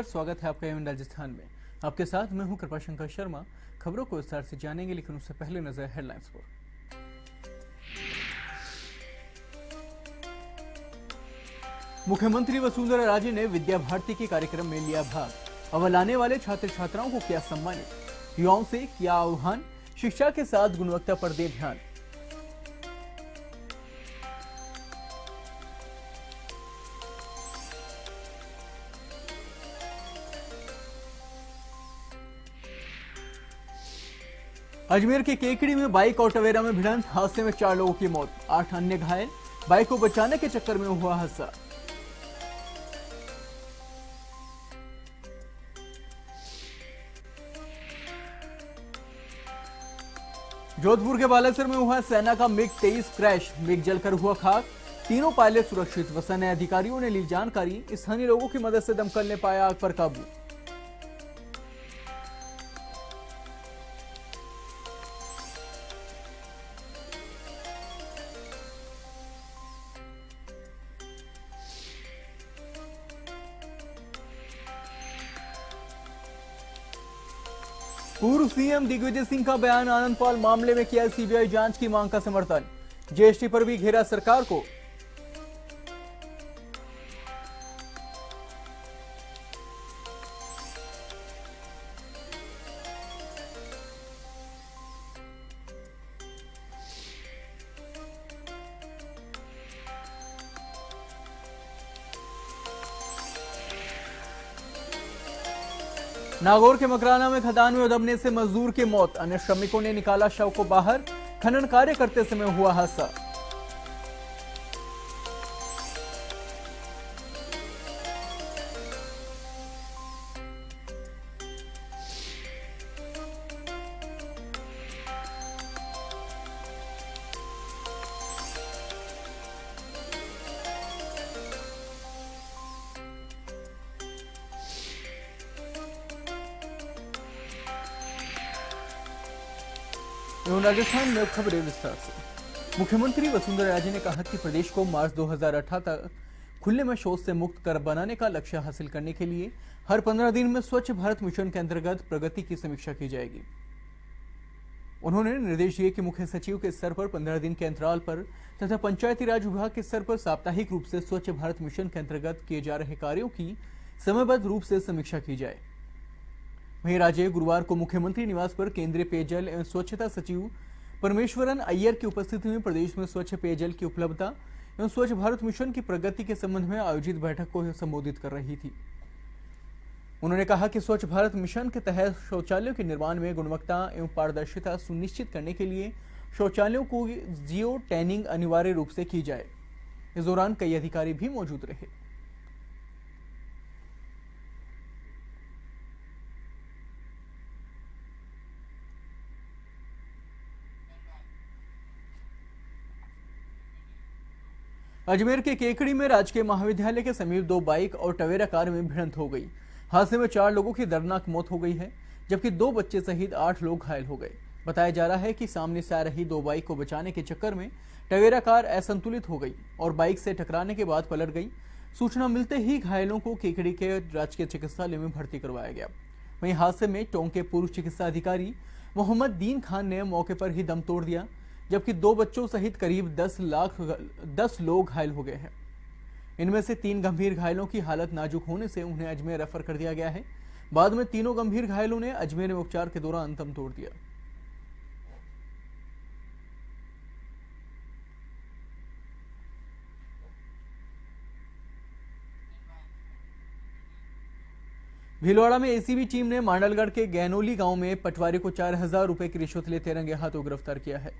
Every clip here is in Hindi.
स्वागत है आपका एवं राजस्थान में। आपके साथ मैं हूं कृपाशंकर शर्मा। खबरों को विस्तार से जानेंगे, लेकिन उससे पहले नजर हेडलाइंस पर। मुख्यमंत्री वसुंधरा राजे ने विद्या भारती के कार्यक्रम में लिया भाग। अव्वल आने वाले छात्र छात्राओं को किया सम्मानित। युवाओं से किया आह्वान, शिक्षा के साथ गुणवत्ता पर दे ध्यान। अजमेर के केकड़ी में बाइक और टवेरा में भिड़ंत, हादसे में 4 लोगों की मौत, 8 अन्य घायल। बाइक को बचाने के चक्कर में हुआ हादसा। जोधपुर के बालासर में हुआ सेना का मिग 23 क्रैश, मिग जलकर हुआ खाक। तीनों पायलट सुरक्षित, वसन अधिकारियों ने ली जानकारी। स्थानीय लोगों की मदद से दमकल ने पाया आग पर काबू। पूर्व सीएम दिग्विजय सिंह का बयान, आनंद पाल मामले में किया सीबीआई जांच की मांग का समर्थन। जीएसटी पर भी घेरा सरकार को। नागौर के मकराना में खदान में उदबने से मजदूर की मौत, अन्य श्रमिकों ने निकाला शव को बाहर। खनन कार्य करते समय हुआ हादसा। राजस्थान में खबरें विस्तार से। मुख्यमंत्री वसुंधरा राजे ने कहा कि प्रदेश को मार्च 2018 तक खुले में शौच से मुक्त कर बनाने का लक्ष्य हासिल करने के लिए हर 15 दिन में स्वच्छ भारत मिशन के अंतर्गत प्रगति की समीक्षा की जाएगी। उन्होंने निर्देश दिए कि मुख्य सचिव के स्तर पर 15 दिन के अंतराल पर तथा पंचायती राज विभाग के स्तर पर साप्ताहिक रूप से स्वच्छ भारत मिशन के अंतर्गत किए जा रहे कार्यों की समयबद्ध रूप से समीक्षा की जाए। वहीं राजे गुरुवार को मुख्यमंत्री निवास पर केंद्रीय पेयजल एवं स्वच्छता सचिव परमेश्वरन अय्यर की उपस्थिति में प्रदेश में स्वच्छ पेयजल की उपलब्धता एवं स्वच्छ भारत मिशन की प्रगति के संबंध में आयोजित बैठक को संबोधित कर रही थी। उन्होंने कहा कि स्वच्छ भारत मिशन के तहत शौचालयों के निर्माण में गुणवत्ता एवं पारदर्शिता सुनिश्चित करने के लिए शौचालयों को जियो टैनिंग अनिवार्य रूप से की जाए। इस दौरान कई अधिकारी भी मौजूद रहे। अजमेर के केकड़ी में राजकीय महाविद्यालय के समीप 2 बाइक और टवेरा कार में भिड़ंत हो गई। हादसे में 4 लोगों की दर्दनाक मौत हो गई है, जबकि 2 बच्चे सहित 8 लोग घायल हो गए। बताया जा रहा है कि सामने से आ रही 2 बाइक को बचाने के चक्कर में टवेरा कार असंतुलित हो गई और बाइक से टकराने के बाद पलट गई। सूचना मिलते ही घायलों को केकड़ी के राजकीय चिकित्सालय में भर्ती करवाया गया। वहीं हादसे में टोंक के पूर्व चिकित्सा अधिकारी मोहम्मद दीन खान ने मौके पर ही दम तोड़ दिया, जबकि 2 बच्चों सहित करीब 10 लोग घायल हो गए हैं। इनमें से 3 गंभीर घायलों की हालत नाजुक होने से उन्हें अजमेर रेफर कर दिया गया है। बाद में तीनों गंभीर घायलों ने अजमेर में उपचार के दौरान दम तोड़ दिया। भीलवाड़ा में एसीबी टीम ने मांडलगढ़ के गैनोली गांव में पटवारी को 4000 रुपए की रिश्वत लेते रंगे हाथों गिरफ्तार किया है।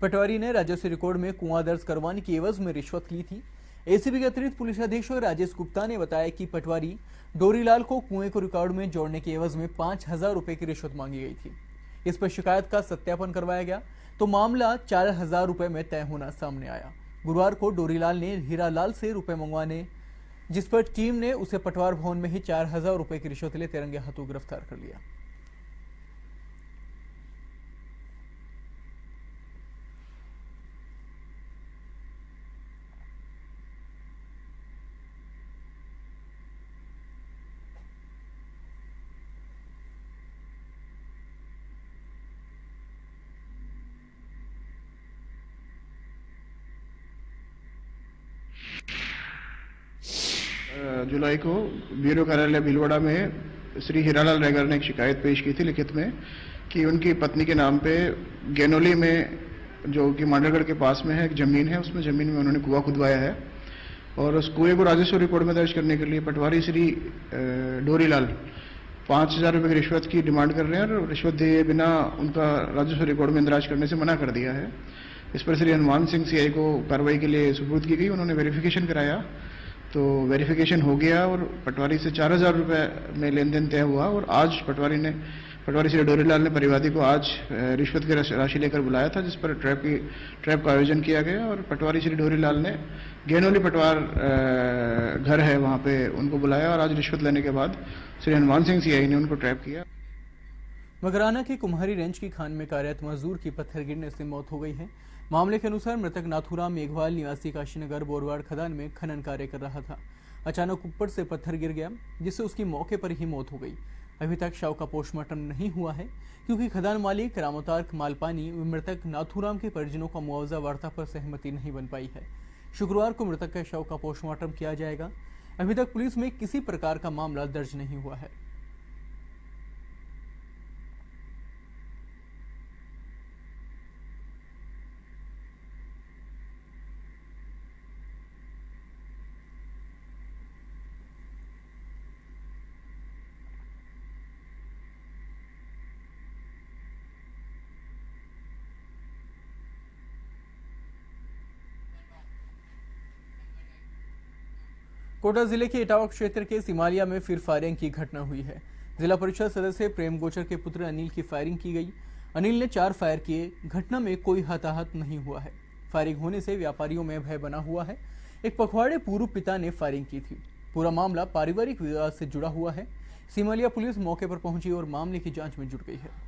पटवारी ने राजस्व रिकॉर्ड में कुआं दर्ज करवाने की एवज में रिश्वत ली थी। एसीबी के अतिरिक्त पुलिस अधीक्षक राजेश गुप्ता ने बताया कि पटवारी डोरीलाल को कुएं को रिकॉर्ड में जोड़ने की एवज में 5000 रुपए की रिश्वत मांगी गई थी। इस पर शिकायत का सत्यापन करवाया गया तो मामला 4000 रुपए में तय होना सामने आया। गुरुवार को डोरीलाल ने हीरालाल से रुपए मंगवाने, जिस पर टीम ने उसे पटवार भवन में ही 4000 रुपए की रिश्वत लेते रंगे हाथों गिरफ्तार कर लिया। जुलाई को ब्यूरो कार्यालय भीलवाड़ा में श्री हीरालाल रैगर ने एक शिकायत पेश की थी लिखित में कि उनकी पत्नी के नाम पे गेनोली में, जो कि मांडरगढ़ के पास में है, एक जमीन है, उसमें जमीन में उन्होंने कुआं खुदवाया है और उस कुएं को राजस्व रिकॉर्ड में दर्ज करने के लिए पटवारी श्री डोरीलाल 5,000 रुपये की रिश्वत की डिमांड कर रहे हैं और रिश्वत दिए बिना उनका राजस्व रिकॉर्ड में इंदराज करने से मना कर दिया है। इस पर श्री हनुमान सिंह सीआई को कार्रवाई के लिए सुपुर्द की गई। उन्होंने वेरिफिकेशन कराया तो वेरिफिकेशन हो गया और पटवारी से 4,000 रुपये में लेन देन तय हुआ और आज पटवारी श्री डोरीलाल ने परिवादी को आज रिश्वत की राशि लेकर बुलाया था, जिस पर ट्रैप का आयोजन किया गया और पटवारी श्री डोरीलाल ने गेनोली पटवार घर है वहां पे उनको बुलाया और आज रिश्वत लेने के बाद श्री हनुमान सिंह सीआई ने उनको ट्रैप किया। मकराना के कुम्हारी रेंज की खान में कार्यरत मजदूर की पत्थर गिरने से मौत हो गई है। मामले के अनुसार मृतक नाथूराम मेघवाल निवासी काशीनगर बोरवाड़ खदान में खनन कार्य कर रहा था। अचानक ऊपर से पत्थर गिर गया जिससे उसकी मौके पर ही मौत हो गई। अभी तक शव का पोस्टमार्टम नहीं हुआ है क्योंकि खदान मालिक रामोतार्क मालपानी व मृतक नाथूराम के परिजनों का मुआवजा वार्ता पर सहमति नहीं बन पाई है। शुक्रवार को मृतक के शव का पोस्टमार्टम किया जाएगा। अभी तक पुलिस में किसी प्रकार का मामला दर्ज नहीं हुआ है। कोटा जिले के इटावा क्षेत्र के सिमालिया में फिर फायरिंग की घटना हुई है। जिला परिषद सदस्य प्रेम गोचर के पुत्र अनिल की फायरिंग की गई। अनिल ने 4 फायर किए। घटना में कोई हताहत नहीं हुआ है। फायरिंग होने से व्यापारियों में भय बना हुआ है। एक पखवाड़े पूर्व पिता ने फायरिंग की थी। पूरा मामला पारिवारिक विवाद से जुड़ा हुआ है। सिमालिया पुलिस मौके पर पहुंची और मामले की जांच में जुट गई है।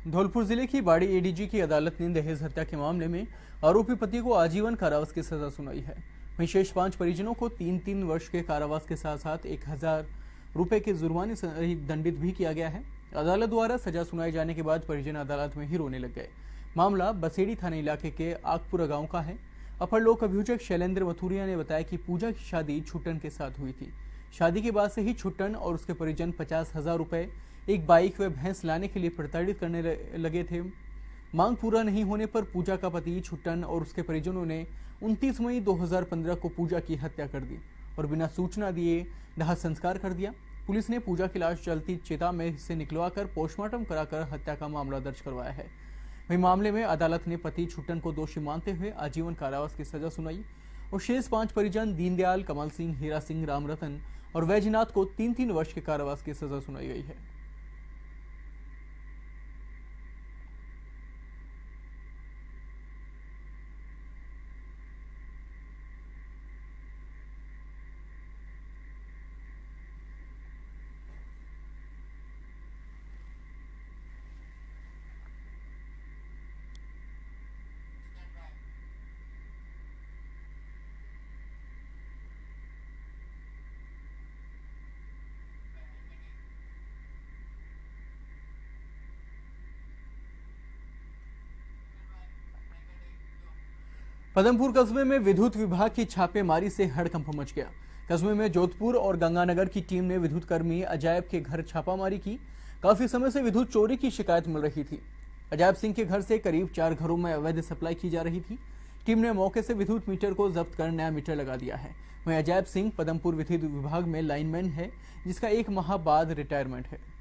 धौलपुर जिले की बाड़ी एडीजी की अदालत ने दहेज हत्या के मामले में आरोपी पति को आजीवन कारावास की सजा सुनाई है। वहीं शेष 5 परिजनों को 3-3 वर्ष के कारावास के साथ साथ 1,000 रुपए के जुर्माने से दंडित भी किया गया है। अदालत द्वारा सजा सुनाए जाने के बाद परिजन अदालत में ही रोने लग गए। मामला बसेड़ी थाना इलाके के आगपुरा गांव का है। अपर लोक अभियोजक शैलेंद्र मथुरिया ने बताया कि पूजा की शादी छुट्टन के साथ हुई थी। शादी के बाद से ही छुट्टन और उसके परिजन 50,000 रुपए, एक बाइक व भैंस लाने के लिए प्रताड़ित करने लगे थे। मांग पूरा नहीं होने पर पूजा का पति छुट्टन और उसके परिजनों ने 29 मई 2015 को पूजा की हत्या कर दी और बिना सूचना दिए दाह संस्कार कर दिया। पुलिस ने पूजा की लाश जलती चिता में से निकलवाकर पोस्टमार्टम कराकर हत्या का मामला दर्ज करवाया है। वहीं मामले में अदालत ने पति छुट्टन को दोषी मानते हुए आजीवन कारावास की सजा सुनाई और शेष 5 परिजन दीनदयाल, कमल सिंह, हीरा सिंह, रामरतन और वैजनाथ को 3-3 वर्ष के कारावास की सजा सुनाई गई है। पदमपुर कस्बे में विद्युत विभाग की छापेमारी से हड़कंप मच गया। कस्बे में जोधपुर और गंगानगर की टीम ने विद्युत कर्मी अजैब के घर छापामारी की। काफी समय से विद्युत चोरी की शिकायत मिल रही थी। अजैब सिंह के घर से करीब 4 घरों में अवैध सप्लाई की जा रही थी। टीम ने मौके से विद्युत मीटर को जब्त कर नया मीटर लगा दिया है। वहीं अजैब सिंह पदमपुर विद्युत विभाग में लाइनमैन है, जिसका 1 माह बाद रिटायरमेंट है।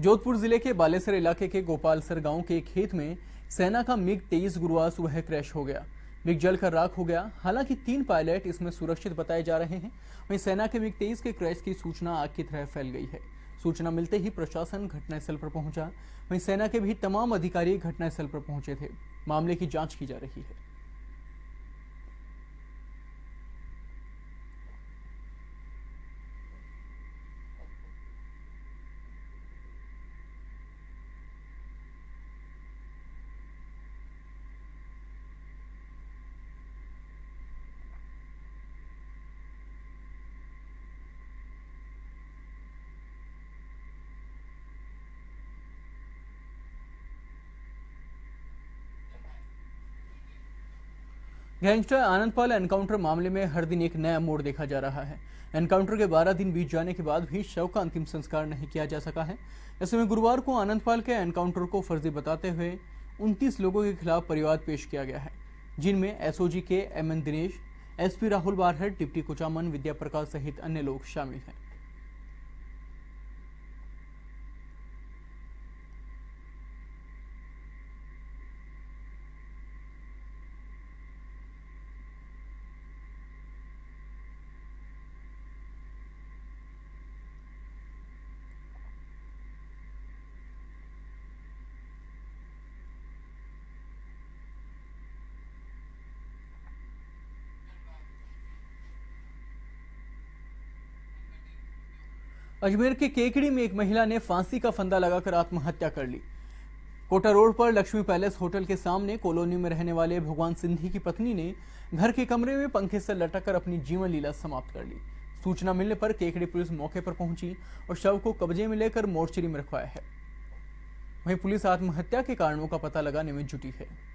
जोधपुर जिले के बालेसर इलाके के गोपालसर गांव के एक खेत में सेना का मिग 23 गुरुवार सुबह क्रैश हो गया। मिग जलकर राख हो गया। हालांकि 3 पायलट इसमें सुरक्षित बताए जा रहे हैं। वहीं सेना के मिग 23 के क्रैश की सूचना आग की तरह फैल गई है। सूचना मिलते ही प्रशासन घटनास्थल पर पहुंचा। वहीं सेना के भी तमाम अधिकारी घटनास्थल पर पहुंचे थे। मामले की जांच की जा रही है। गैंगस्टर आनंदपाल एनकाउंटर मामले में हर दिन एक नया मोड़ देखा जा रहा है। एनकाउंटर के 12 दिन बीत जाने के बाद भी शव का अंतिम संस्कार नहीं किया जा सका है। ऐसे में गुरुवार को आनंदपाल के एनकाउंटर को फर्जी बताते हुए 29 लोगों के खिलाफ परिवाद पेश किया गया है, जिनमें एसओजी के MN Dinesh, SP Rahul Barhat, deputy Kuchaman, Vidya Prakash सहित अन्य लोग शामिल हैं। अजमेर के केकड़ी में एक महिला ने फांसी का फंदा लगाकर आत्महत्या कर ली। कोटा रोड पर लक्ष्मी पैलेस होटल के सामने कॉलोनी में रहने वाले भगवान सिंधी की पत्नी ने घर के कमरे में पंखे से लटककर अपनी जीवन लीला समाप्त कर ली। सूचना मिलने पर केकड़ी पुलिस मौके पर पहुंची और शव को कब्जे में लेकर मोर्चरी में रखवाया है। वहीं पुलिस आत्महत्या के कारणों का पता लगाने में जुटी है।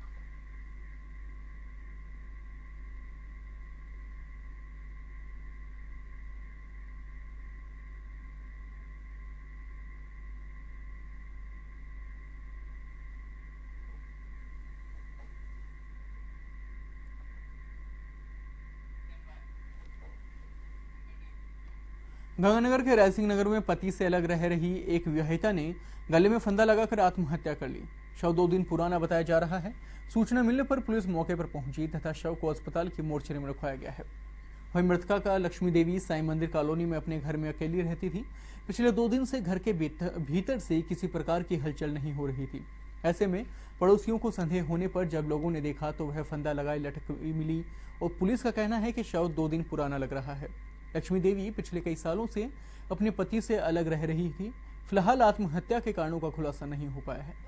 गंगानगर के रायसिंह नगर में पति से अलग रह रही एक विवाहिता ने गले में फंदा लगाकर आत्महत्या कर ली। शव 2 दिन पुराना बताया जा रहा है। सूचना मिलने पर पुलिस मौके पर पहुंची तथा शव को अस्पताल की मोर्चरी में रखवाया गया है। वहीं मृतका का लक्ष्मी देवी साईं मंदिर कॉलोनी में अपने घर में अकेली रहती थी। पिछले 2 दिन से घर के भीतर से किसी प्रकार की हलचल नहीं हो रही थी। ऐसे में पड़ोसियों को संदेह होने पर जब लोगों ने देखा तो वह फंदा लगाए लटकी मिली और पुलिस का कहना है कि शव 2 दिन पुराना लग रहा है। लक्ष्मी देवी पिछले कई सालों से अपने पति से अलग रह रही थी। फिलहाल आत्महत्या के कारणों का खुलासा नहीं हो पाया है।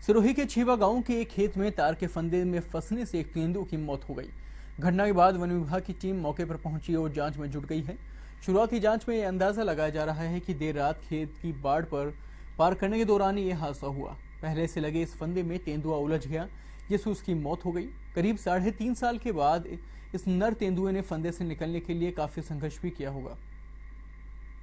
सिरोही के छीवा गांव के एक खेत में तार के फंदे में फंसने से एक तेंदुए की मौत हो गई। घटना के बाद वन विभाग की टीम मौके पर पहुंची और जांच में जुट गई है। शुरुआती जांच में यह अंदाजा लगाया जा रहा है कि देर रात खेत की बाड़ पर पार करने के दौरान यह हादसा हुआ। पहले से लगे इस फंदे में तेंदुआ उलझ गया, जिससे उसकी मौत हो गई। करीब 3.5 साल के बाद इस नर तेंदुए ने फंदे से निकलने के लिए काफी संघर्ष भी किया होगा,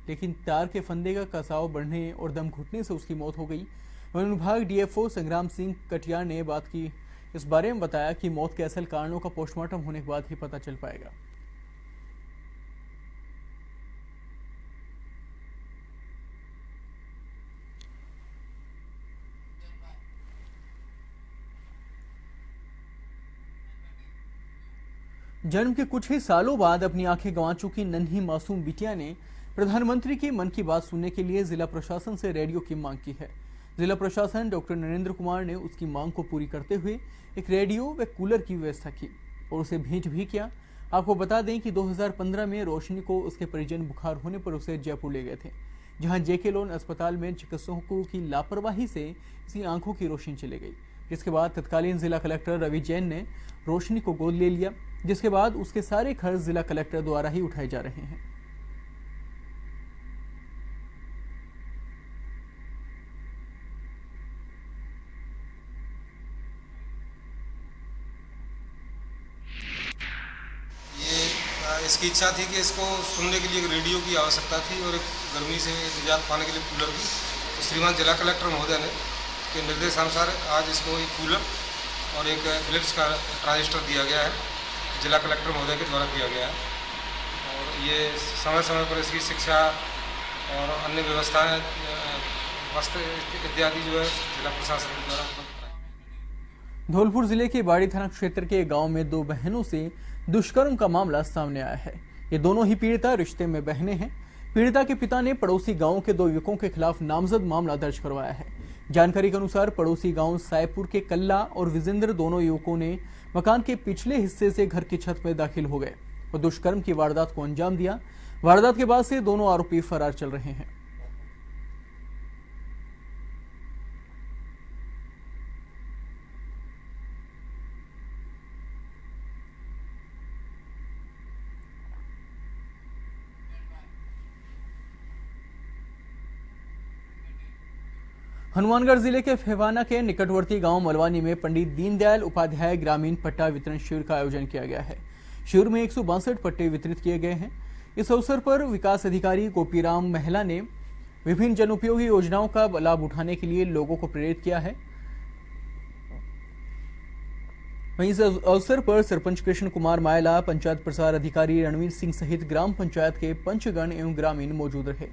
लेकिन तार के फंदे का कसाव बढ़ने और दम घुटने से उसकी मौत हो गई। वन विभाग डीएफओ संग्राम सिंह कटियार ने इस बारे में बताया कि मौत के असल कारणों का पोस्टमार्टम होने के बाद ही पता चल पाएगा। जन्म के कुछ ही सालों बाद अपनी आंखें गंवा चुकी नन्ही मासूम बिटिया ने प्रधानमंत्री की मन की बात सुनने के लिए जिला प्रशासन से रेडियो की मांग की है। जिला प्रशासन डॉक्टर नरेंद्र कुमार ने उसकी मांग को पूरी करते हुए एक रेडियो व कूलर की व्यवस्था की और उसे भेंट भी किया। आपको बता दें कि 2015 में रोशनी को उसके परिजन बुखार होने पर उसे जयपुर ले गए थे, जहां जेके लोन अस्पताल में चिकित्सकों की लापरवाही से इसकी आंखों की रोशनी चली गई। जिसके बाद तत्कालीन जिला कलेक्टर रवि जैन ने रोशनी को गोद ले लिया, जिसके बाद उसके सारे खर्च जिला कलेक्टर द्वारा ही उठाए जा रहे हैं। इसकी इच्छा थी कि इसको सुनने के लिए एक रेडियो की आवश्यकता थी और एक गर्मी से निजात पाने के लिए कूलर की। तो श्रीमान जिला कलेक्टर महोदय ने के निर्देशानुसार आज इसको एक कूलर और एक फिलिप्स का ट्रांजिस्टर दिया गया है, जिला कलेक्टर महोदय के द्वारा दिया गया है। और ये समय समय पर इसकी शिक्षा और अन्य व्यवस्थाएं वस्त्र इत्यादि जो है जिला प्रशासन के द्वारा उपलब्ध कराई। धौलपुर जिले के बाड़ी थाना क्षेत्र के गांव में दो बहनों से दुष्कर्म का मामला सामने आया है। ये दोनों ही पीड़िता रिश्ते में बहनें हैं। पीड़िता के पिता ने पड़ोसी गांव के दो युवकों के खिलाफ नामजद मामला दर्ज करवाया है। जानकारी के अनुसार पड़ोसी गांव सायपुर के कल्ला और विजेंद्र दोनों युवकों ने मकान के पिछले हिस्से से घर की छत में दाखिल हो गए और दुष्कर्म की वारदात को अंजाम दिया। वारदात के बाद से दोनों आरोपी फरार चल रहे हैं। हनुमानगढ़ जिले के फेवाना के निकटवर्ती गांव मलवानी में पंडित दीनदयाल उपाध्याय ग्रामीण पट्टा वितरण शिविर का आयोजन किया गया है। शिविर में 162 पट्टे वितरित किए गए हैं। इस अवसर पर विकास अधिकारी गोपीराम महिला ने विभिन्न जनोपयोगी योजनाओं का लाभ उठाने के लिए लोगों को प्रेरित किया है। वहीं इस अवसर पर सरपंच कृष्ण कुमार मायला, पंचायत प्रसार अधिकारी रणवीर सिंह सहित ग्राम पंचायत के पंचगण एवं ग्रामीण मौजूद रहे।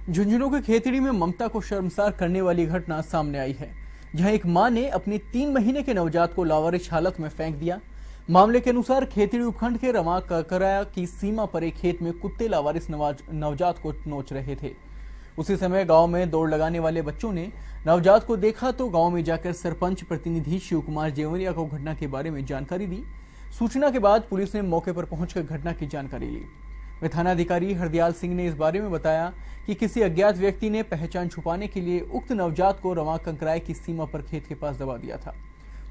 झुंझुनू के खेतड़ी में ममता को शर्मसार करने वाली घटना सामने आई है, जहां एक मां ने अपनी 3 महीने के नवजात को लावारिस हालत में फेंक दिया। मामले के अनुसार खेतड़ी उपखंड के रमा ककराया की सीमा पर एक खेत में कुत्ते लावारिस नवजात को नोच रहे थे। उसी समय गांव में दौड़ लगाने वाले बच्चों ने नवजात को देखा तो गांव में जाकर सरपंच प्रतिनिधि शिव कुमार जेवरिया को घटना के बारे में जानकारी दी। सूचना के बाद पुलिस ने मौके पर पहुंचकर घटना की जानकारी ली। थानाधिकारी हरदयाल सिंह ने इस बारे में बताया कि किसी अज्ञात व्यक्ति ने पहचान छुपाने के लिए उक्त नवजात को रवा कंकराय की सीमा पर खेत के पास दबा दिया था।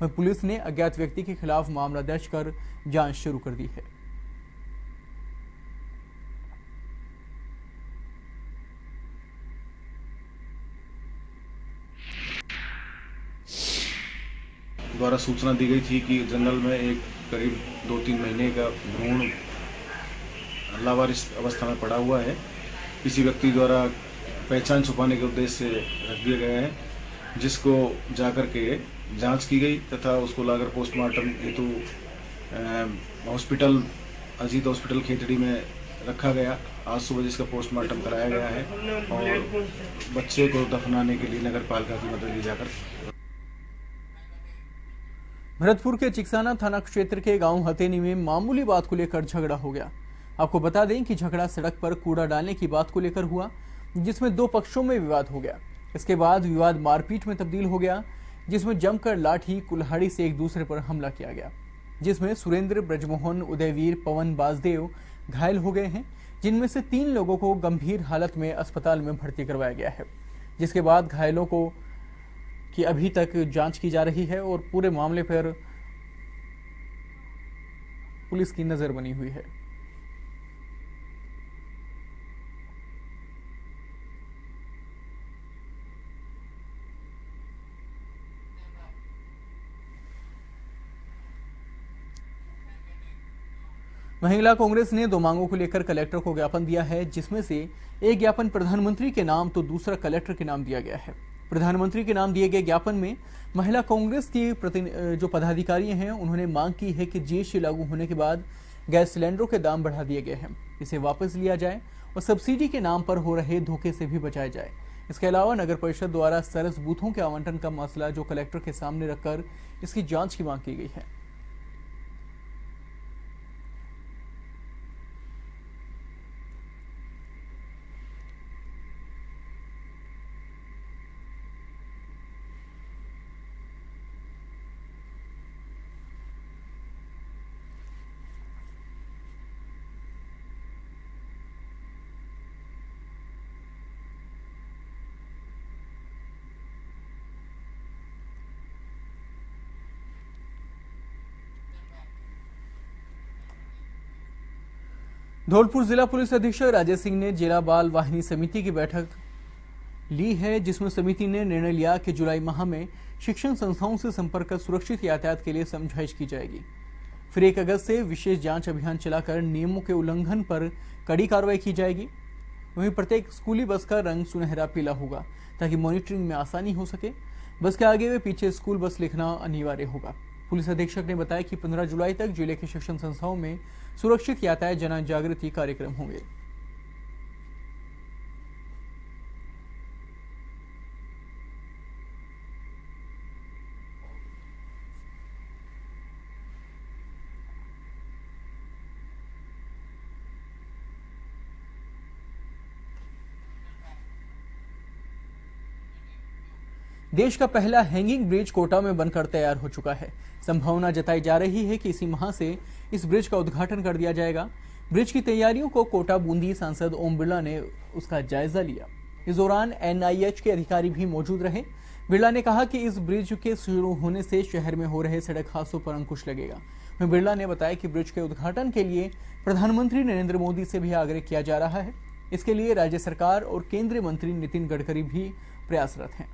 वहीं पुलिस ने अज्ञात व्यक्ति के खिलाफ मामला दर्ज कर जांच शुरू कर दी है। द्वारा सूचना दी गई थी कि जंगल में एक करीब 2-3 महीने का भ्रूण लावारिस अवस्था में पड़ा हुआ है। किसी व्यक्ति द्वारा पहचान छुपाने के उद्देश्य से रख दिया गया है, जिसको जाकर के जांच की गई तथा उसको लाकर पोस्टमार्टम हेतु हॉस्पिटल अजीत हॉस्पिटल खेतड़ी में रखा गया। आज सुबह जिसका पोस्टमार्टम कराया गया है और बच्चे को दफनाने के लिए नगर पालिका की मदद ली जाकर। भरतपुर के चिकसाना थाना क्षेत्र के गांव हथेनी में मामूली बात को लेकर झगड़ा हो गया। आपको बता दें कि झगड़ा सड़क पर कूड़ा डालने की बात को लेकर हुआ, जिसमें 2 पक्षों में विवाद हो गया। इसके बाद विवाद मारपीट में तब्दील हो गया, जिसमें जमकर लाठी कुल्हाड़ी से एक दूसरे पर हमला किया गया, जिसमें सुरेंद्र, ब्रजमोहन, उदयवीर, पवन, बासदेव घायल हो गए हैं, जिनमें से 3 लोगों को गंभीर हालत में अस्पताल में भर्ती करवाया गया है। जिसके बाद घायलों को की अभी तक जांच की जा रही है और पूरे मामले पर पुलिस की नजर बनी हुई है। महिला कांग्रेस ने 2 मांगों को लेकर कलेक्टर को ज्ञापन दिया है, जिसमें से एक ज्ञापन प्रधानमंत्री के नाम तो दूसरा कलेक्टर के नाम दिया गया है। प्रधानमंत्री के नाम दिए गए ज्ञापन में महिला कांग्रेस की जो पदाधिकारी हैं उन्होंने मांग की है कि जीएसटी लागू होने के बाद गैस सिलेंडरों के दाम बढ़ा दिए गए हैं, इसे वापस लिया जाए और सब्सिडी के नाम पर हो रहे धोखे से भी बचाया जाए। इसके अलावा नगर परिषद द्वारा सरस बूथों के आवंटन का मसला जो कलेक्टर के सामने रखकर इसकी जांच की मांग की गई है। धौलपुर जिला पुलिस अधीक्षक राजेश सिंह ने जिला बाल वाहिनी समिति की बैठक ली है, जिसमें समिति ने निर्णय लिया कि जुलाई माह में शिक्षण संस्थाओं से संपर्क कर सुरक्षित यातायात के लिए समझाइश की जाएगी। फिर 1 अगस्त से विशेष जांच अभियान चलाकर नियमों के उल्लंघन पर कड़ी कार्रवाई की जाएगी। वहीं प्रत्येक स्कूली बस का रंग सुनहरा पीला होगा ताकि मॉनिटरिंग में आसानी हो सके। बस के आगे व पीछे स्कूल बस लिखना अनिवार्य होगा। पुलिस अधीक्षक ने बताया कि 15 जुलाई तक जिले के शिक्षण संस्थाओं में सुरक्षित यातायात जन जागृति कार्यक्रम होंगे। देश का पहला हैंगिंग ब्रिज कोटा में बनकर तैयार हो चुका है। संभावना जताई जा रही है कि इसी माह से इस ब्रिज का उद्घाटन कर दिया जाएगा। ब्रिज की तैयारियों को कोटा बूंदी सांसद ओम बिरला ने उसका जायजा लिया। इस दौरान एनआईएच के अधिकारी भी मौजूद रहे। बिरला ने कहा कि इस ब्रिज के शुरू होने से शहर में हो रहे सड़क हादसों पर अंकुश लगेगा। वहीं बिरला ने बताया कि ब्रिज के उद्घाटन के लिए प्रधानमंत्री नरेंद्र मोदी से भी आग्रह किया जा रहा है। इसके लिए राज्य सरकार और केंद्रीय मंत्री नितिन गडकरी भी प्रयासरत हैं।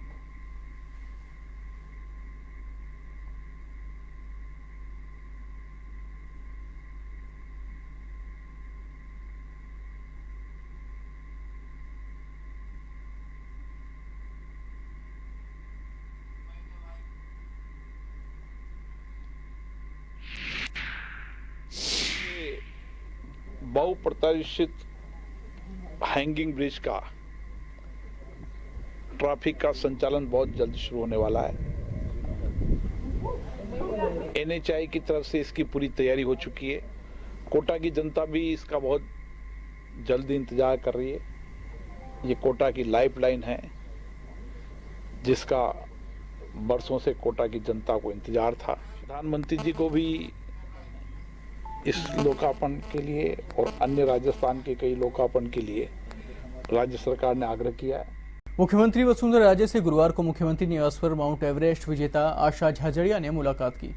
बहुप्रतिष्ठित हैंगिंग ब्रिज का ट्रैफिक का संचालन बहुत जल्द शुरू होने वाला है। एनएचआई की तरफ से इसकी पूरी तैयारी हो चुकी है। कोटा की जनता भी इसका बहुत जल्दी इंतजार कर रही है। ये कोटा की लाइफलाइन है जिसका बरसों से कोटा की जनता को इंतजार था। प्रधानमंत्री जी को भी इस लोकार्पण के लिए और अन्य राजस्थान के कई लोकार्पण के लिए राज्य सरकार ने आग्रह किया है। मुख्यमंत्री वसुंधरा राजे से गुरुवार को मुख्यमंत्री निवास पर माउंट एवरेस्ट विजेता आशा झाझड़िया ने मुलाकात की।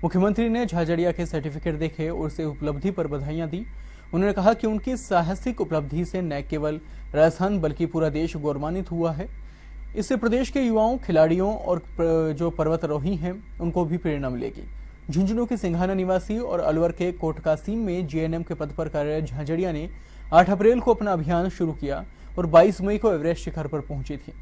मुख्यमंत्री ने झाझड़िया के सर्टिफिकेट देखे और उसे उपलब्धि पर बधाइयां दी। उन्होंने कहा कि उनकी साहसिक उपलब्धि से न केवल राजस्थान बल्कि पूरा देश गौरवान्वित हुआ है। इससे प्रदेश के युवाओं, खिलाड़ियों और जो पर्वतारोही हैं उनको भी प्रेरणा मिलेगी। झुंझुनू के सिंघाना निवासी और अलवर के कोटकासीम में जीएनएम के पद पर कार्यरत झाझड़िया ने 8 अप्रैल को अपना अभियान शुरू किया और 22 मई को एवरेस्ट शिखर पर पहुंची थी।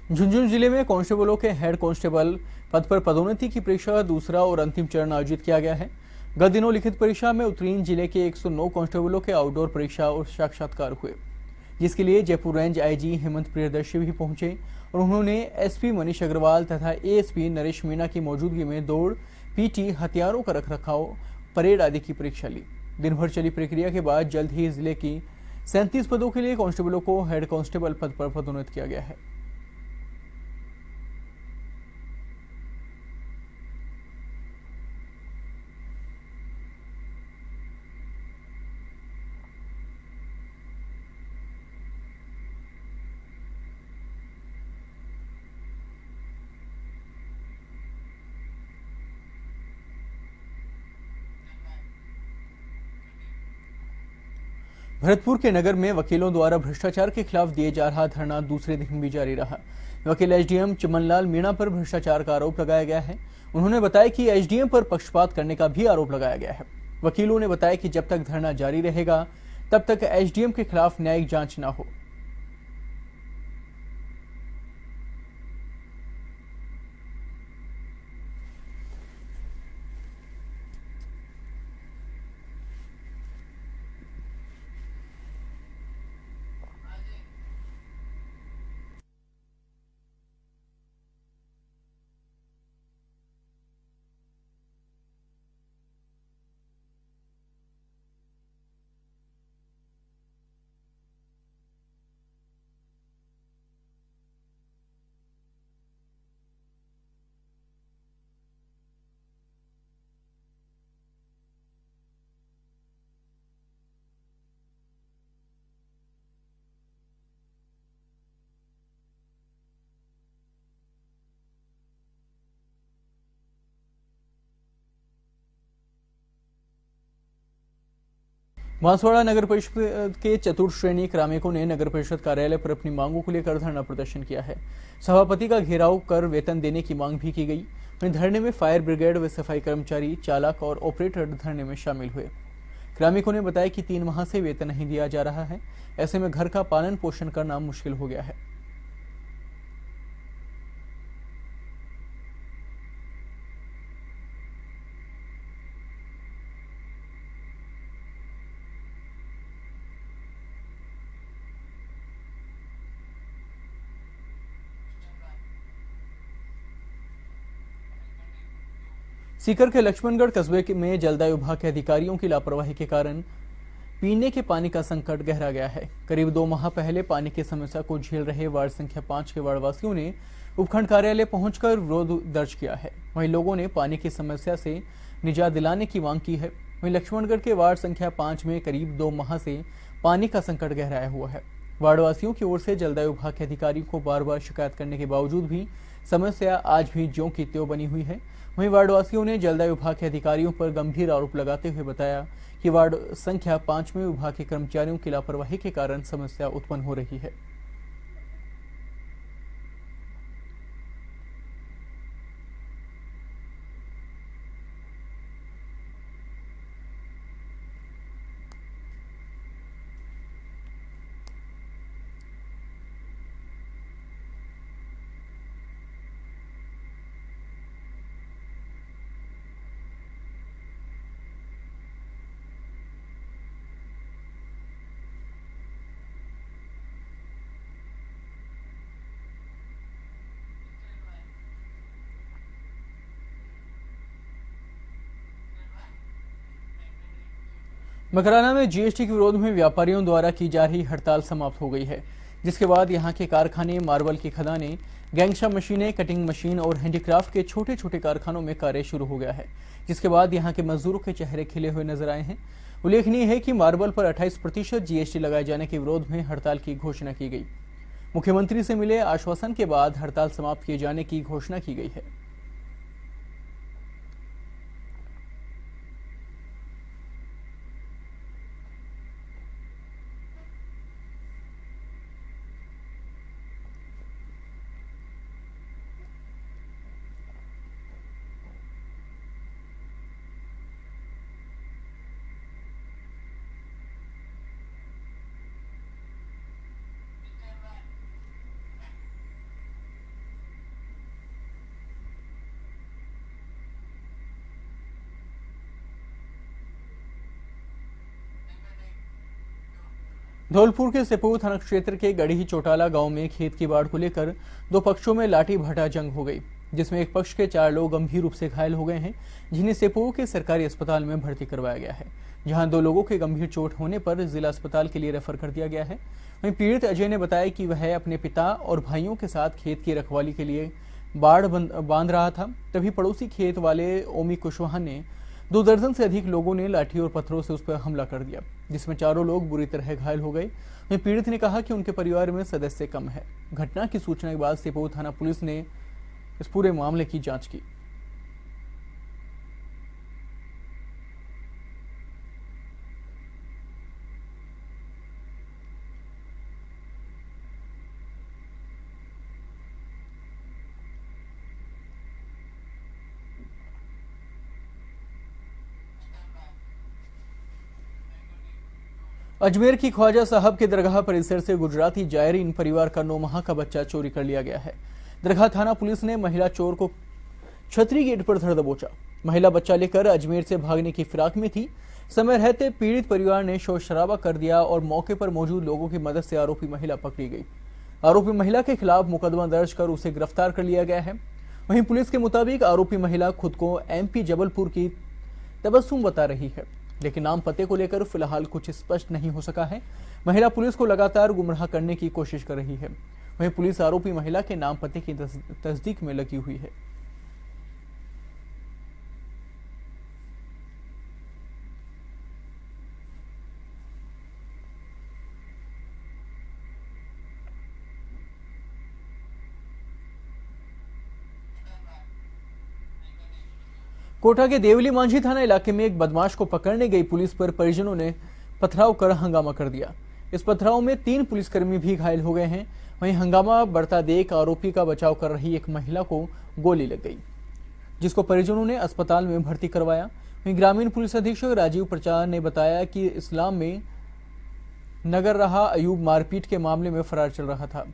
झुंझुनू जिले में कांस्टेबलों के हेड कांस्टेबल पद पर पदोन्नति की परीक्षा का दूसरा और अंतिम चरण आयोजित किया गया है। गत दिनों लिखित परीक्षा में उत्तीर्ण जिले के 109 कांस्टेबलों के आउटडोर परीक्षा और साक्षात्कार हुए, जिसके लिए जयपुर रेंज आईजी हेमंत प्रियदर्शी भी पहुंचे और उन्होंने एसपी मनीष अग्रवाल तथा एएसपी नरेश मीणा की मौजूदगी में दौड़, पीटी, हथियारों का रखरखाव, परेड आदि की परीक्षा ली। दिन भर चली प्रक्रिया के बाद जल्द ही जिले की 37 पदों के लिए कांस्टेबलों को हेड कांस्टेबल पद पर पदोन्नत किया गया है। भरतपुर के नगर में वकीलों द्वारा भ्रष्टाचार के खिलाफ दिए जा रहा धरना दूसरे दिन भी जारी रहा। वकील एसडीएम चमनलाल मीणा पर भ्रष्टाचार का आरोप लगाया गया है। उन्होंने बताया कि एसडीएम पर पक्षपात करने का भी आरोप लगाया गया है। वकीलों ने बताया कि जब तक धरना जारी रहेगा तब तक एसडीएम के खिलाफ न्यायिक जांच न हो। बांसवाड़ा नगर परिषद के चतुर्थ श्रेणी कार्मिकों ने नगर परिषद कार्यालय पर अपनी मांगों को लेकर धरना प्रदर्शन किया है। सभापति का घेराव कर वेतन देने की मांग भी की गई। वहीं धरने में फायर ब्रिगेड व सफाई कर्मचारी, चालक और ऑपरेटर धरने में शामिल हुए। कार्मिकों ने बताया कि 3 माह से वेतन नहीं दिया जा रहा है। ऐसे में घर का पालन पोषण करना मुश्किल हो गया है। सीकर के लक्ष्मणगढ़ कस्बे में जलदाय विभाग के अधिकारियों की लापरवाही के कारण पीने के पानी का संकट गहरा गया है। करीब 2 माह पहले पानी की समस्या को झेल रहे वार्ड संख्या 5 के वार्डवासियों ने उपखंड कार्यालय पहुंचकर विरोध दर्ज किया है। वहीं लोगों ने पानी की समस्या से निजात दिलाने की मांग की है। वहीं लक्ष्मणगढ़ के वार्ड संख्या 5 में करीब 2 माह से पानी का संकट गहराया हुआ है। वार्डवासियों की ओर से जलदाय विभाग के अधिकारियों को बार बार शिकायत करने के बावजूद भी समस्या आज भी ज्यों की त्यों बनी हुई है। वहीं वार्डवासियों ने जलदाय विभाग के अधिकारियों पर गंभीर आरोप लगाते हुए बताया कि वार्ड संख्या 5 में विभाग के कर्मचारियों की लापरवाही के कारण समस्या उत्पन्न हो रही है। मकराना में जीएसटी के विरोध में व्यापारियों द्वारा की जा रही हड़ताल समाप्त हो गई है, जिसके बाद यहां के कारखाने, मार्बल की खदानें, गैंगशा मशीनें, कटिंग मशीन और हैंडीक्राफ्ट के छोटे छोटे कारखानों में कार्य शुरू हो गया है, जिसके बाद यहां के मजदूरों के चेहरे खिले हुए नजर आए हैं। उल्लेखनीय है कि मार्बल पर 28% जीएसटी लगाए जाने के विरोध में हड़ताल की घोषणा की गई। मुख्यमंत्री से मिले आश्वासन के बाद हड़ताल समाप्त किए जाने की घोषणा की गई है। धौलपुर के सेपुर थाना क्षेत्र के गढ़ी चौटाला गांव में खेत की बाढ़ को लेकर 2 पक्षों में लाठी भाटा जंग हो गई, जिसमें एक पक्ष के 4 लोग गंभीर रूप से घायल हो गए हैं, जिन्हें सेपुर के सरकारी अस्पताल में भर्ती करवाया गया है, जहां 2 लोगों के गंभीर चोट होने पर जिला अस्पताल के लिए रेफर कर दिया गया है। वहीं पीड़ित अजय ने बताया कि वह अपने पिता और भाइयों के साथ खेत की रखवाली के लिए बाड़ बांध रहा था, तभी पड़ोसी खेत वाले ओमी कुशवाहा ने 2 दर्जन से अधिक लोगों ने लाठी और पत्थरों से उस पर हमला कर दिया, जिसमें 4 लोग बुरी तरह घायल हो गए। वहीं पीड़ित ने कहा कि उनके परिवार में सदस्य कम है। घटना की सूचना के बाद सेपुर थाना पुलिस ने इस पूरे मामले की जांच की। अजमेर की ख्वाजा साहब के दरगाह परिसर से गुजराती जायरीन परिवार का 9 माह का बच्चा चोरी कर लिया गया है। दरगाह थाना पुलिस ने महिला चोर को छतरी गेट पर धर दबोचा। महिला बच्चा लेकर अजमेर से भागने की फिराक में थी। समय रहते पीड़ित परिवार ने शोर शराबा कर दिया और मौके पर मौजूद लोगों की मदद से आरोपी महिला पकड़ी गई। आरोपी महिला के खिलाफ मुकदमा दर्ज कर उसे गिरफ्तार कर लिया गया है। वहीं पुलिस के मुताबिक आरोपी महिला खुद को एमपी जबलपुर की तबस्सुम बता रही है, लेकिन नाम पते को लेकर फिलहाल कुछ स्पष्ट नहीं हो सका है। महिला पुलिस को लगातार गुमराह करने की कोशिश कर रही है। वहीं पुलिस आरोपी महिला के नाम पते की तस्दीक में लगी हुई है। कोटा के देवली मांझी थाना इलाके में एक बदमाश को पकड़ने गई पुलिस पर परिजनों ने पथराव कर हंगामा कर दिया। इस पथराव में 3 पुलिसकर्मी भी घायल हो गए हैं। वहीं हंगामा बढ़ता देख आरोपी का बचाव कर रही एक महिला को गोली लग गई, जिसको परिजनों ने अस्पताल में भर्ती करवाया। वहीं ग्रामीण पुलिस अधीक्षक राजीव प्रचार ने बताया कि इस्लाम में नगर रहा अयूब मारपीट के मामले में फरार चल रहा था,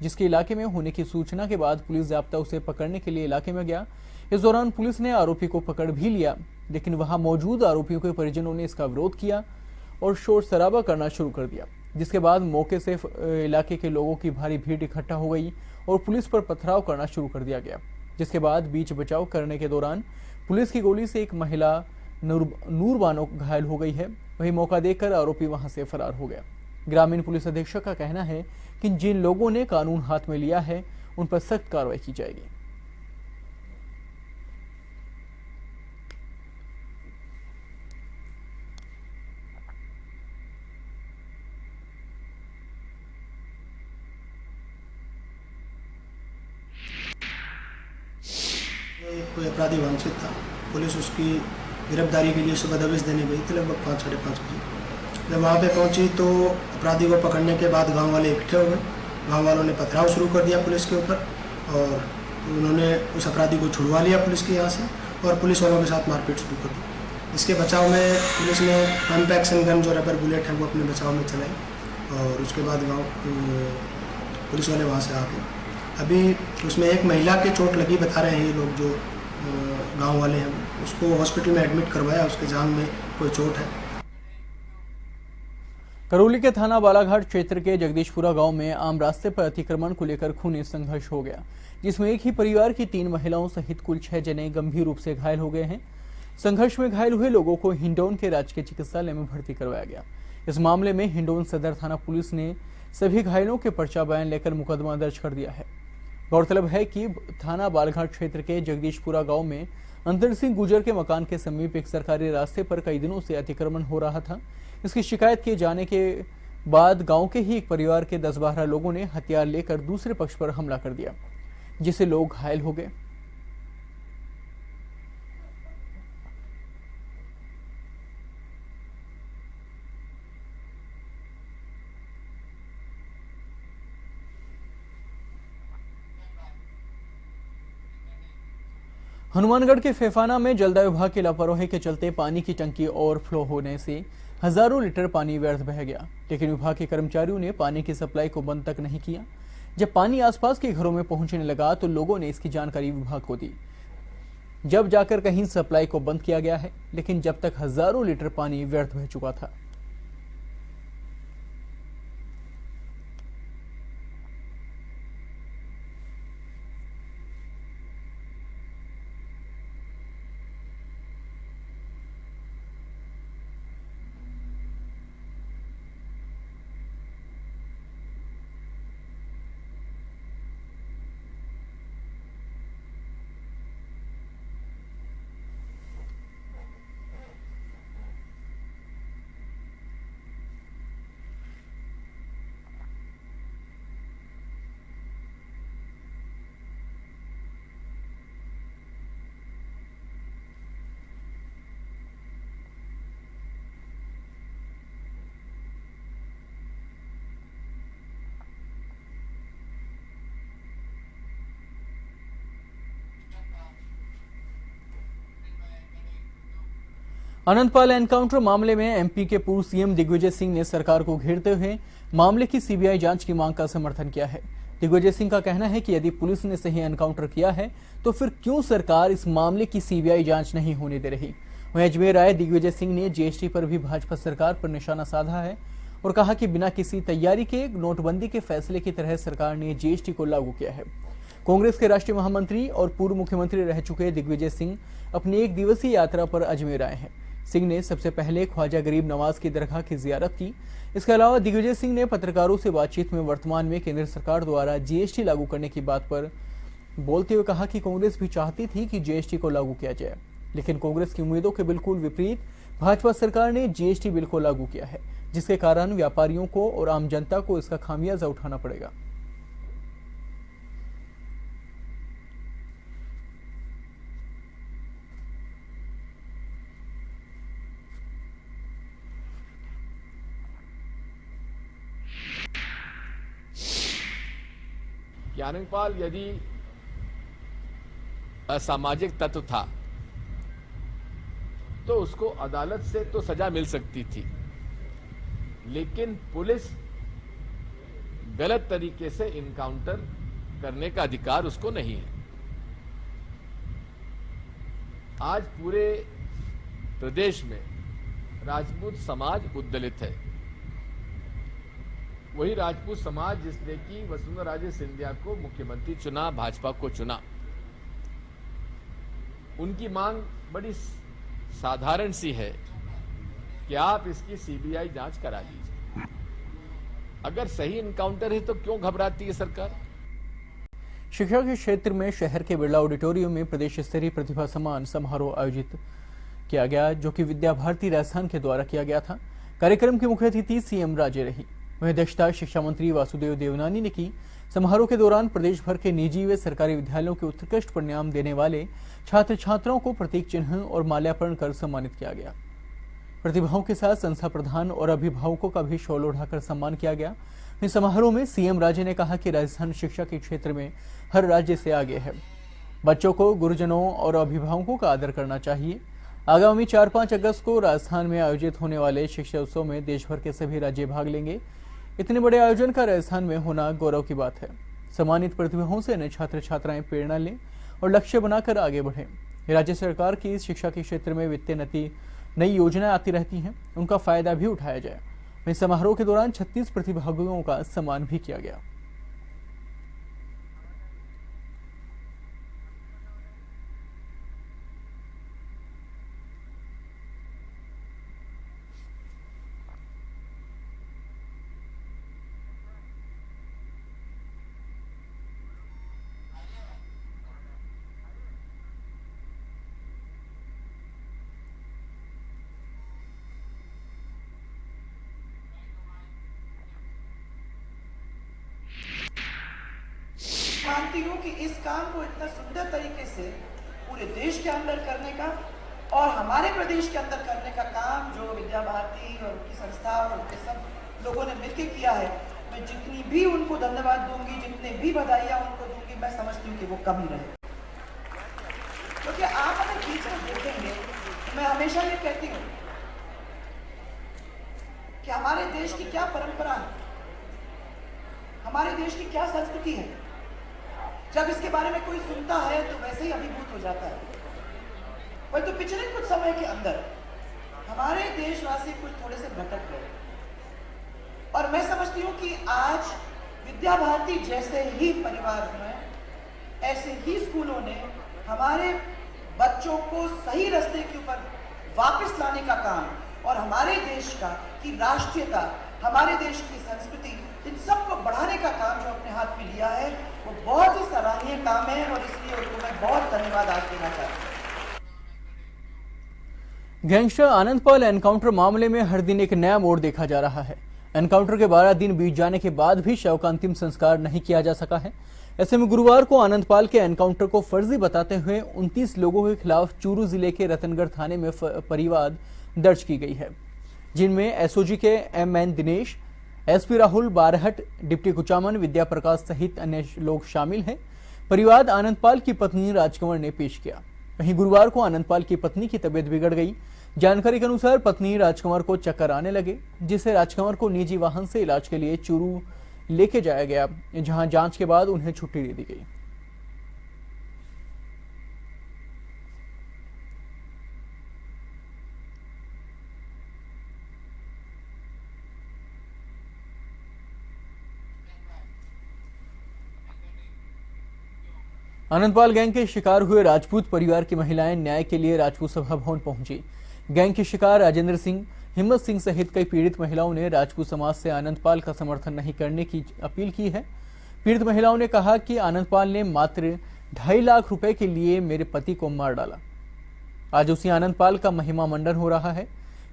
जिसके इलाके में होने की सूचना के बाद पुलिस जाब्ता उसे पकड़ने के लिए इलाके में गया। इस दौरान पुलिस ने आरोपी को पकड़ भी लिया, लेकिन वहां मौजूद आरोपियों के परिजनों ने इसका विरोध किया और शोर शराबा करना शुरू कर दिया, जिसके बाद मौके से इलाके के लोगों की भारी भीड़ इकट्ठा हो गई और पुलिस पर पथराव करना शुरू कर दिया गया। जिसके बाद बीच बचाव करने के दौरान पुलिस की गोली से एक महिला नूर बानो घायल हो गई है। वहीं मौका देखकर आरोपी वहां से फरार हो गया। ग्रामीण पुलिस अधीक्षक का कहना है कि जिन लोगों ने कानून हाथ में लिया है उन पर सख्त कार्रवाई की जाएगी। कोई अपराधी वांछित था। पुलिस उसकी गिरफ्तारी के लिए सुबह दबिश देने गई थी लगभग 5 साढ़े 5 बजे। जब वहाँ पे पहुँची तो अपराधी को पकड़ने के बाद गांव वाले इकट्ठे हो गए। गांव वालों ने पथराव शुरू कर दिया पुलिस के ऊपर और उन्होंने उस अपराधी को छुड़वा लिया पुलिस के यहाँ से और पुलिस वालों के साथ मारपीट शुरू कर दी। इसके बचाव में पुलिस ने पंप एक्शन गन जो रबर बुलेट है वो अपने बचाव में चलाई और उसके बाद गाँव पुलिस वाले वहाँ से आ गए। अभी उसमें एक महिला के चोट लगी बता रहे हैं ये लोग जो गांव वाले हैं, उसको हॉस्पिटल में एडमिट करवाया, उसके जांघ में कोई चोट है। करौली के थाना बालाघाट क्षेत्र के जगदीशपुरा गांव में आम रास्ते पर अतिक्रमण को लेकर खूनी संघर्ष हो गया, जिसमें एक ही परिवार की 3 महिलाओं सहित कुल 6 जने गंभीर रूप से घायल हो गए हैं। संघर्ष में घायल हुए लोगों को हिंडौन के राजकीय चिकित्सालय में भर्ती करवाया गया। इस मामले में हिंडौन सदर थाना पुलिस ने सभी घायलों के पर्चा बयान लेकर मुकदमा दर्ज कर दिया है। गौरतलब है कि थाना बालाघाट क्षेत्र के जगदीशपुरा गांव में अंतर सिंह गुजर के मकान के समीप एक सरकारी रास्ते पर कई दिनों से अतिक्रमण हो रहा था। इसकी शिकायत किए जाने के बाद गांव के ही एक परिवार के 10-12 लोगों ने हथियार लेकर दूसरे पक्ष पर हमला कर दिया, जिससे लोग घायल हो गए। हनुमानगढ़ के फेफाना में जलदाय विभाग की लापरवाही के चलते पानी की टंकी ओवरफ्लो होने से हजारों लीटर पानी व्यर्थ बह गया, लेकिन विभाग के कर्मचारियों ने पानी की सप्लाई को बंद तक नहीं किया। जब पानी आसपास के घरों में पहुंचने लगा तो लोगों ने इसकी जानकारी विभाग को दी, जब जाकर कहीं सप्लाई को बंद किया गया है, लेकिन जब तक हजारों लीटर पानी व्यर्थ बह चुका था। अनंतपाल एनकाउंटर मामले में एमपी के पूर्व सीएम दिग्विजय सिंह ने सरकार को घेरते हुए मामले की सीबीआई जांच की मांग का समर्थन किया है। दिग्विजय सिंह का कहना है कि यदि पुलिस ने सही एनकाउंटर किया है तो फिर क्यों सरकार इस मामले की सीबीआई जांच नहीं होने दे रही। वहीं अजमेर आए दिग्विजय सिंह ने जीएसटी पर भी भाजपा सरकार पर निशाना साधा है और कहा कि बिना किसी तैयारी के नोटबंदी के फैसले की तरह सरकार ने जीएसटी को लागू किया है। कांग्रेस के राष्ट्रीय महामंत्री और पूर्व मुख्यमंत्री रह चुके दिग्विजय सिंह अपनी 1 दिवसीय यात्रा पर अजमेर आए हैं। सिंह ने सबसे पहले ख्वाजा गरीब नवाज की दरगाह की जियारत की। इसके अलावा दिग्विजय सिंह ने पत्रकारों से बातचीत में वर्तमान में केंद्र सरकार द्वारा जीएसटी लागू करने की बात पर बोलते हुए कहा कि कांग्रेस भी चाहती थी कि जीएसटी को लागू किया जाए, लेकिन कांग्रेस की उम्मीदों के बिल्कुल विपरीत भाजपा सरकार ने जीएसटी बिल को लागू किया है, जिसके कारण व्यापारियों को और आम जनता को इसका खामियाजा उठाना पड़ेगा। कि आनंदपाल यदि असामाजिक तत्व था तो उसको अदालत से तो सजा मिल सकती थी, लेकिन पुलिस गलत तरीके से इनकाउंटर करने का अधिकार उसको नहीं है। आज पूरे प्रदेश में राजपूत समाज उद्दलित है। वही राजपूत समाज जिसने कि वसुंधरा राजे सिंधिया को मुख्यमंत्री चुना, भाजपा को चुना, उनकी मांग बड़ी साधारण सी है कि आप इसकी सीबीआई जांच करा लीजिए। अगर सही इनकाउंटर है तो क्यों घबराती है सरकार? शिक्षा के क्षेत्र में शहर के बिरला ऑडिटोरियम में प्रदेश स्तरीय प्रतिभा सम्मान समारोह आयोजित किया गया, जो कि विद्या भारती राजस्थान के द्वारा किया गया था। कार्यक्रम की मुख्य अतिथि सीएम राजे रही। वहीं अध्यक्षता शिक्षा मंत्री वासुदेव देवनानी ने की। समारोह के दौरान प्रदेश भर के निजी व सरकारी विद्यालयों के उत्कृष्ट परिणाम देने वाले छात्र छात्राओं को प्रतीक चिन्ह और माल्यार्पण कर सम्मानित किया गया। प्रतिभाओं के साथ संस्था प्रधान और अभिभावकों का भी शॉल ओढ़ाकर सम्मान किया गया। इस समारोह में सीएम राजे ने कहा कि राजस्थान शिक्षा के क्षेत्र में हर राज्य से आगे है। बच्चों को गुरुजनों और अभिभावकों का आदर करना चाहिए। आगामी 4-5 अगस्त को राजस्थान में आयोजित होने वाले शिक्षा उत्सव में देश भर के सभी राज्य भाग लेंगे। इतने बड़े आयोजन का राजस्थान में होना गौरव की बात है। सम्मानित प्रतिभाओं से अन्य छात्र छात्राएं प्रेरणा लें और लक्ष्य बनाकर आगे बढ़ें। राज्य सरकार की शिक्षा के क्षेत्र में वित्तीय नई योजनाएं आती रहती हैं, उनका फायदा भी उठाया जाए। इस समारोह के दौरान 36 प्रतिभागियों का सम्मान भी किया गया। मानती हूँ कि इस काम को इतना सुंदर तरीके से पूरे देश के अंदर करने का और हमारे प्रदेश के अंदर करने का काम जो विद्या भारती और उनकी संस्था और उनके सब लोगों ने मिलकर किया है, मैं जितनी भी उनको धन्यवाद दूंगी, जितने भी बधाइयाँ उनको दूंगी, मैं समझती हूँ कि वो कम ही रहे। क्योंकि आप अगर बीच में देखेंगे, मैं हमेशा ये कहती हूँ कि हमारे देश की क्या परंपरा है, हमारे देश की क्या संस्कृति है। जब इसके बारे में कोई सुनता है तो वैसे ही अभिभूत हो जाता है। परंतु तो पिछले कुछ समय के अंदर हमारे देशवासी कुछ थोड़े से भटक गए और मैं समझती हूँ कि आज विद्या भारती जैसे ही परिवार में, ऐसे ही स्कूलों ने हमारे बच्चों को सही रास्ते के ऊपर वापस लाने का काम और हमारे देश का की राष्ट्रीयता, हमारे देश की संस्कृति, इन सबको बढ़ाने का काम जो अपने हाथ में लिया है, वो बहुत ही सराहनीय काम है और इसलिए उनको मैं बहुत धन्यवाद आज देना चाहती हूँ। गैंगस्टर आनंदपाल एनकाउंटर मामले में हर दिन एक नया मोड़ देखा जा रहा है। एनकाउंटर के 12 दिन बीत जाने के बाद भी शव का अंतिम संस्कार नहीं किया जा सका है। ऐसे में गुरुवार को आनंदपाल के एनकाउंटर को फर्जी बताते हुए 29 लोगों के खिलाफ चूरू जिले के रतनगढ़ थाने में परिवाद दर्ज की गई है, जिनमें एसओजी के MN Dinesh, SP Rahul Barhat, deputy Kuchaman, Vidya Prakash सहित अन्य लोग शामिल हैं। परिवाद आनंदपाल की पत्नी राजकंवर ने पेश किया। वहीं गुरुवार को आनंदपाल की पत्नी की तबीयत बिगड़ गई। जानकारी के अनुसार पत्नी राजकंवर को चक्कर आने लगे, जिससे राजकंवर को निजी वाहन से इलाज के लिए चूरू लेके जाया गया, जहां जांच के बाद उन्हें छुट्टी दे दी गई। आनंदपाल गैंग के शिकार हुए राजपूत परिवार की महिलाएं न्याय के लिए राजपूत सभा भवन पहुंची। गैंग के शिकार राजेंद्र सिंह, हिम्मत सिंह सहित कई पीड़ित महिलाओं ने राजपूत समाज से आनंदपाल का समर्थन नहीं करने की अपील की है। पीड़ित महिलाओं ने कहा कि आनंदपाल ने मात्र 2.5 लाख रुपए के लिए मेरे पति को मार डाला। आज उसी आनंदपाल का महिमा मंडन हो रहा है।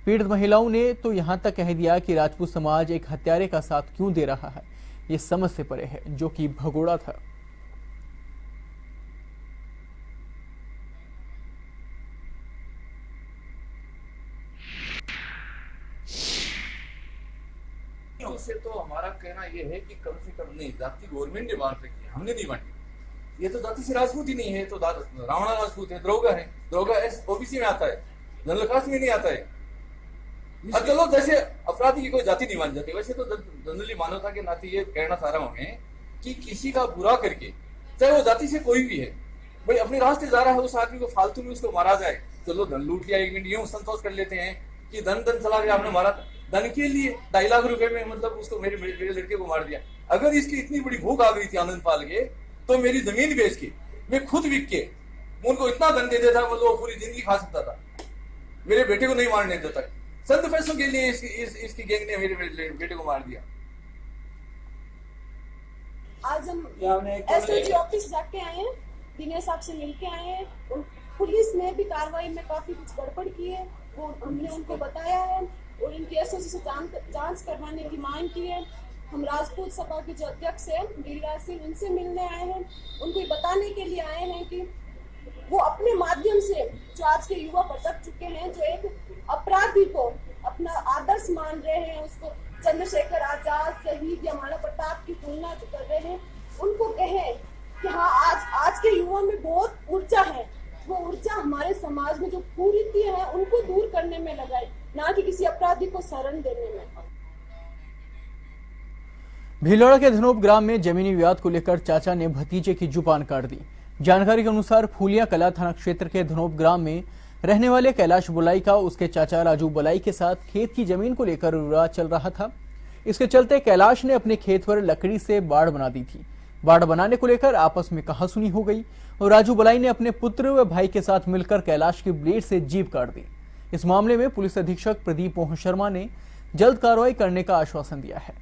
पीड़ित महिलाओं ने तो यहां तक कह दिया कि राजपूत समाज एक हत्यारे का साथ क्यों दे रहा है, ये समझ से परे है, जो कि भगोड़ा था। शुरू से तो हमारा कहना यह है कि कम से कम नहीं, जाति गवर्नमेंट ने बांट रखी है, हमने नहीं बांटी। ये तो जाति से राजपूत ही नहीं है, तो रावणा राजपूत है, द्रोगा ओबीसी में आता है, जनरल कास्ट में नहीं आता है। अब चलो जैसे अपराधी की कोई जाति नहीं मान जाती, वैसे तो जनरली मानवता के नाते ये कहना चाह रहा हूं मैं कि किसी का बुरा करके, चाहे वो जाति से कोई भी है, भाई अपने रास्ते जा रहा है, उस आदमी को फालतू में उसको मारा जाए, चलो धन लूट लिया, 1 मिनट यूं संतोष कर लेते हैं कि धन चला गया, आपने मारा धन के लिए 2.5 लाख रुपए में, मतलब उसको मेरे लड़के को मार दिया। अगर इसकी इतनी बड़ी भूख आ गई थी आनंद पाल के, तो मेरी जमीन बेच के, मैं खुद बिक के उनको इतना धन दे देता, मतलब वो पूरी जिंदगी खा सकता था, मेरे बेटे को नहीं मारने देता। चंद पैसों के लिए इसकी गैंग ने मेरे बेटे को मार दिया। आज हम एसएसजी ऑफिस जाके आए हैं, दिनेश साहब से मिलके आए हैं, और पुलिस ने भी कार्रवाई में काफी कुछ गड़बड़ की है, वो हमने उनको बताया है और इनकी एसओजी से जांच करवाने की मांग की है। हम राजपूत सभा के जो अध्यक्ष है गिरिराज सिंह, उनसे मिलने आए हैं, उनको ये बताने के लिए आए हैं कि वो अपने माध्यम से जो आज के युवा भटक चुके हैं, जो एक अपराधी को अपना आदर्श मान रहे हैं, उसको चंद्रशेखर आजाद, शहीद या महाराणा प्रताप की तुलना कर रहे हैं, उनको कहें कि हाँ आज के युवा में बहुत ऊर्जा है, वो ऊर्जा हमारे समाज में जो कुरीतियां हैं उनको दूर करने में लगाए, ना कि किसी अपराधी को शरण देने में। भीलवाड़ा के धनोप ग्राम में जमीनी विवाद को लेकर चाचा ने भतीजे की जुबान काट दी। जानकारी के अनुसार फूलिया कला थाना क्षेत्र के धनोप ग्राम में रहने वाले कैलाश बुलाई का उसके चाचा राजू बुलाई के साथ खेत की जमीन को लेकर विवाद चल रहा था। इसके चलते कैलाश ने अपने खेत पर लकड़ी से बाड़ बना दी थी। बाड़ बनाने को लेकर आपस में कहासुनी हो गई और राजू बुलाई ने अपने पुत्र व भाई के साथ मिलकर कैलाश की ब्लेड से जीभ काट दी। इस मामले में पुलिस अधीक्षक प्रदीप मोहन शर्मा ने जल्द कार्रवाई करने का आश्वासन दिया है।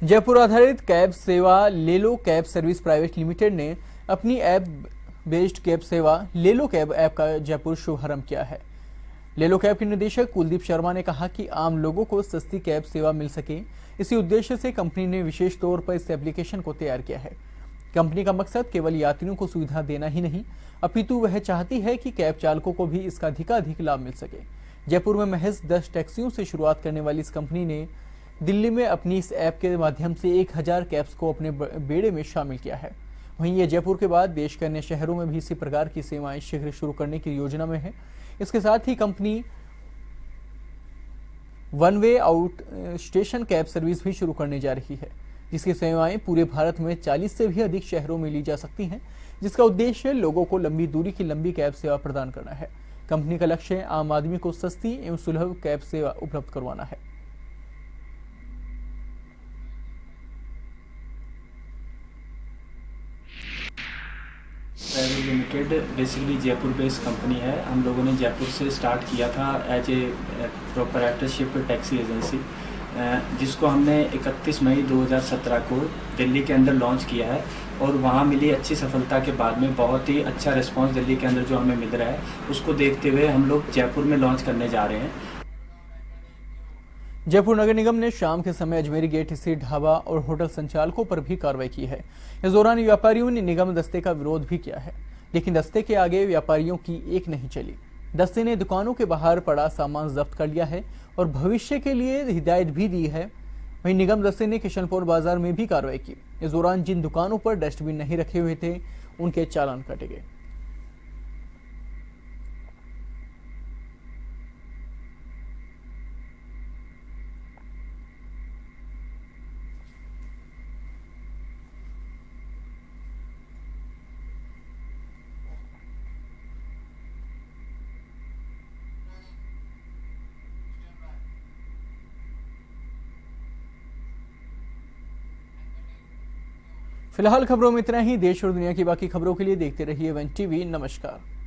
जयपुर आधारित कैब सेवा लेलो कैब सर्विस प्राइवेट लिमिटेड ने अपनी ऐप बेस्ड कैब सेवा लेलो कैब ऐप का जयपुर शुभारंभ किया है। लेलो कैब के निदेशक कुलदीप शर्मा ने कहा कि आम लोगों को सस्ती कैब सेवा मिल सके, इसी उद्देश्य से कंपनी ने विशेष तौर पर इस एप्लीकेशन को तैयार किया है। कंपनी का मकसद केवल यात्रियों को सुविधा देना ही नहीं, अपितु वह चाहती है कि कैब चालकों को भी इसका अधिकाधिक लाभ मिल सके। जयपुर में महज 10 टैक्सियों से शुरुआत करने वाली इस कंपनी ने दिल्ली में अपनी इस ऐप के माध्यम से 1000 कैब्स को अपने बेड़े में शामिल किया है। वहीं ये जयपुर के बाद देश के अन्य शहरों में भी इसी प्रकार की सेवाएं शीघ्र शुरू करने की योजना में है। इसके साथ ही company one way outstation cab service भी शुरू करने जा रही है, जिसकी सेवाएं पूरे भारत में 40 से भी अधिक शहरों में ली जा सकती हैं, जिसका उद्देश्य लोगों को लंबी दूरी की लंबी कैब सेवा प्रदान करना है। कंपनी का लक्ष्य आम आदमी को सस्ती एवं सुलभ कैब सेवा उपलब्ध करवाना है। Private limited basically Jaipur based company है। हम लोगों ने जयपुर से स्टार्ट किया था as a proprietorship taxi agency, जिसको हमने 31 मई 2017 को दिल्ली के अंदर लॉन्च किया है और वहाँ मिली अच्छी सफलता के बाद में बहुत ही अच्छा रिस्पांस दिल्ली के अंदर जो हमें मिल रहा है, उसको देखते हुए हम लोग जयपुर में लॉन्च करने जा रहे हैं। जयपुर नगर निगम ने शाम के समय अजमेरी गेट स्थित ढाबा और होटल संचालकों पर भी कार्रवाई की है। इस दौरान व्यापारियों ने निगम दस्ते का विरोध भी किया है, लेकिन दस्ते के आगे व्यापारियों की एक नहीं चली। दस्ते ने दुकानों के बाहर पड़ा सामान जब्त कर लिया है और भविष्य के लिए हिदायत भी दी है। वहीं निगम दस्ते ने किशनपुर बाजार में भी कार्रवाई की। इस दौरान जिन दुकानों पर डस्टबिन नहीं रखे हुए थे, उनके चालान काटे गए। फिलहाल खबरों में इतना ही। देश और दुनिया की बाकी खबरों के लिए देखते रहिए वन टीवी। नमस्कार।